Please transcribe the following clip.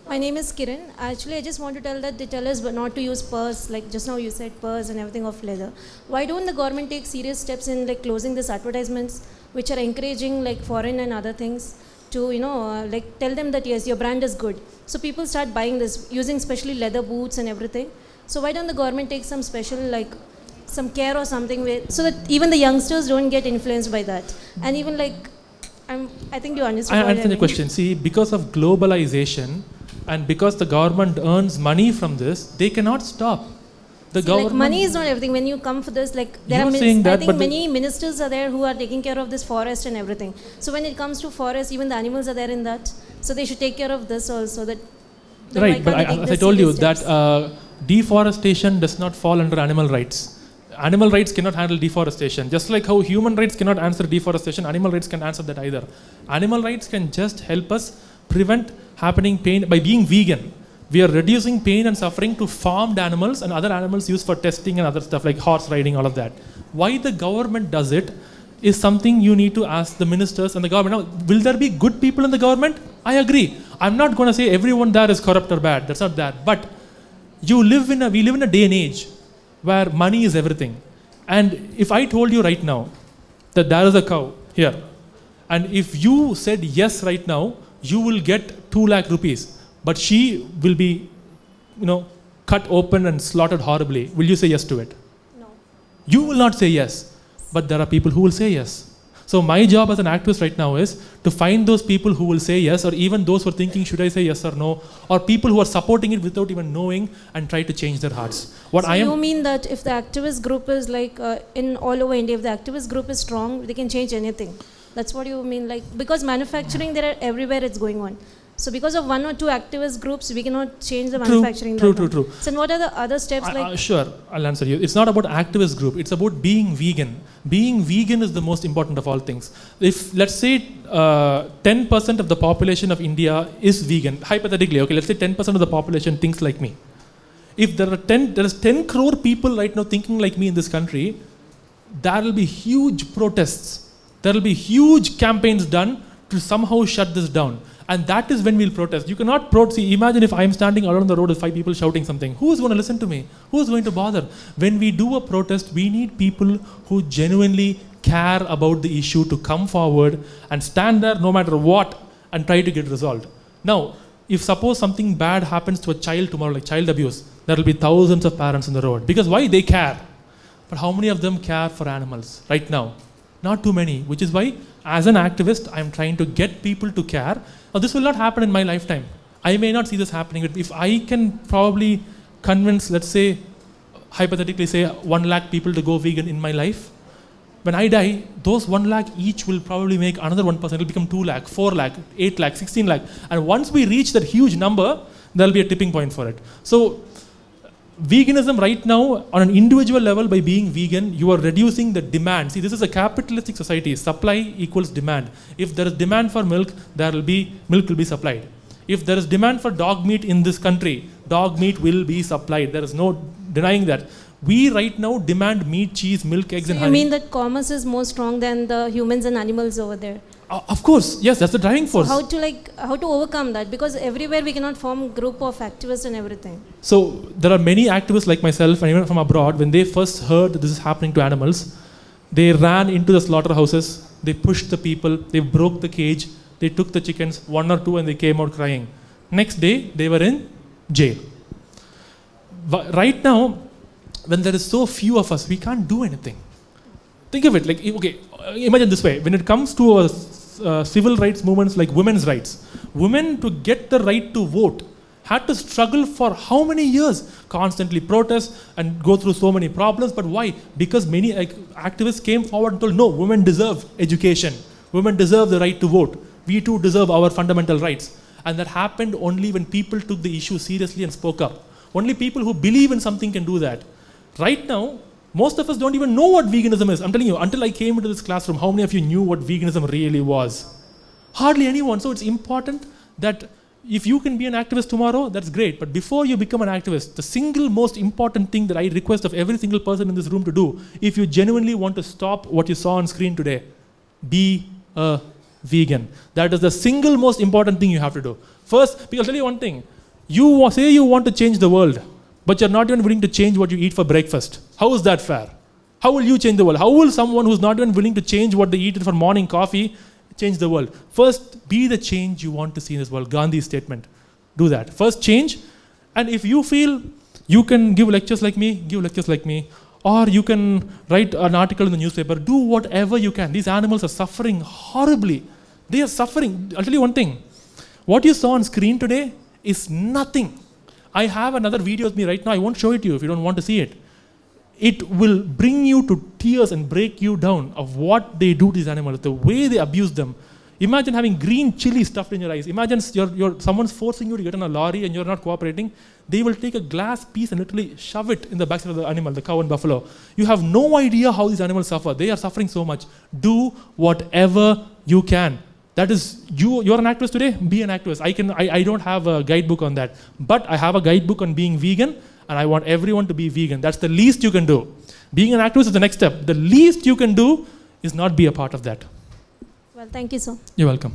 My name is Kiran. Actually, I just want to tell that they tell us not to use purse, like just now you said purse and everything of leather. Why don't the government take serious steps in like closing these advertisements, which are encouraging like foreign and other things to, like tell them that yes, your brand is good. So people start buying this, using especially leather boots and everything. So why don't the government take some special like some care or something so that even the youngsters don't get influenced by that? And even like, I think you understand. I understand the question. See, because of globalization, and because the government earns money from this, they cannot stop. The government, like money is not everything. When you come for this, like there are I think many ministers are there who are taking care of this forest and everything. So when it comes to forest, even the animals are there in that. So they should take care of this also. Right, but as I told you, that deforestation does not fall under animal rights. Animal rights cannot handle deforestation. Just like how human rights cannot answer deforestation, animal rights can answer that either. Animal rights can just help us prevent happening pain by being vegan. We are reducing pain and suffering to farmed animals and other animals used for testing and other stuff like horse riding, all of that. Why the government does it is something you need to ask the ministers and the government. Now, will there be good people in the government? I agree. I'm not going to say everyone there is corrupt or bad. That's not that. But we live in a day and age where money is everything. And if I told you right now that there is a cow here, and if you said yes right now, you will get 2 lakh rupees, but she will be, cut open and slaughtered horribly. Will you say yes to it? No. You will not say yes, but there are people who will say yes. So my job as an activist right now is to find those people who will say yes, or even those who are thinking, should I say yes or no, or people who are supporting it without even knowing and try to change their hearts. You mean that if the activist group is like in all over India, if the activist group is strong, they can change anything? That's what you mean, like, because manufacturing, there are everywhere it's going on. So because of 1 or 2 activist groups, we cannot change the manufacturing. True. So what are the other steps? Sure, I'll answer you. It's not about activist group. It's about being vegan. Being vegan is the most important of all things. If, let's say, 10% of the population of India is vegan, hypothetically, okay, let's say 10% of the population thinks like me. If there is 10 crore people right now thinking like me in this country, there will be huge protests. There will be huge campaigns done to somehow shut this down. And that is when we'll protest. You cannot protest. See, imagine if I'm standing out on the road with 5 people shouting something. Who's going to listen to me? Who's going to bother? When we do a protest, we need people who genuinely care about the issue to come forward and stand there no matter what and try to get resolved. Now, if suppose something bad happens to a child tomorrow, like child abuse, there will be thousands of parents on the road. Because why? They care. But how many of them care for animals right now? Not too many, which is why, as an activist, I'm trying to get people to care. Now, this will not happen in my lifetime. I may not see this happening, but if I can probably convince, let's say, hypothetically say 1 lakh people to go vegan in my life, when I die, those 1 lakh each will probably make another 1%. It will become 2 lakh, 4 lakh, 8 lakh, 16 lakh. And once we reach that huge number, there will be a tipping point for it. So, veganism right now, on an individual level, by being vegan, you are reducing the demand. See, this is a capitalistic society. Supply equals demand. If there is demand for milk, milk will be supplied. If there is demand for dog meat in this country, dog meat will be supplied. There is no denying that. We right now demand meat, cheese, milk, eggs, and honey. You mean that commerce is more strong than the humans and animals over there? Of course, yes, that's the driving force. So how to overcome that? Because everywhere we cannot form a group of activists and everything. So there are many activists like myself and even from abroad, when they first heard that this is happening to animals, they ran into the slaughterhouses, they pushed the people, they broke the cage, they took the chickens, 1 or 2, and they came out crying. Next day, they were in jail. Right now, when there is so few of us, we can't do anything. Think of it, like, okay, imagine this way. When it comes to civil rights movements like women's rights, women to get the right to vote had to struggle for how many years? Constantly protest and go through so many problems. But why? Because many activists came forward and told, no, women deserve education. Women deserve the right to vote. We too deserve our fundamental rights. And that happened only when people took the issue seriously and spoke up. Only people who believe in something can do that. Right now, most of us don't even know what veganism is. I'm telling you, until I came into this classroom, how many of you knew what veganism really was? Hardly anyone. So it's important that if you can be an activist tomorrow, that's great. But before you become an activist, the single most important thing that I request of every single person in this room to do, if you genuinely want to stop what you saw on screen today, be a vegan. That is the single most important thing you have to do. First, because I'll tell you one thing, You say you want to change the world, but you're not even willing to change what you eat for breakfast. How is that fair? How will you change the world? How will someone who's not even willing to change what they eat for morning coffee change the world? First, be the change you want to see in this world. Gandhi's statement. Do that. First, change. And if you feel you can give lectures like me, give lectures like me. Or you can write an article in the newspaper. Do whatever you can. These animals are suffering horribly. They are suffering. I'll tell you one thing. What you saw on screen today is nothing. I have another video with me right now. I won't show it to you if you don't want to see it. It will bring you to tears and break you down of what they do to these animals, the way they abuse them. Imagine having green chili stuffed in your eyes. Imagine someone's forcing you to get on a lorry and you're not cooperating. They will take a glass piece and literally shove it in the backside of the animal, the cow and buffalo. You have no idea how these animals suffer. They are suffering so much. Do whatever you can. That is, you're an activist today, be an activist. I don't have a guidebook on that. But I have a guidebook on being vegan, and I want everyone to be vegan. That's the least you can do. Being an activist is the next step. The least you can do is not be a part of that. Well, thank you, sir. You're welcome.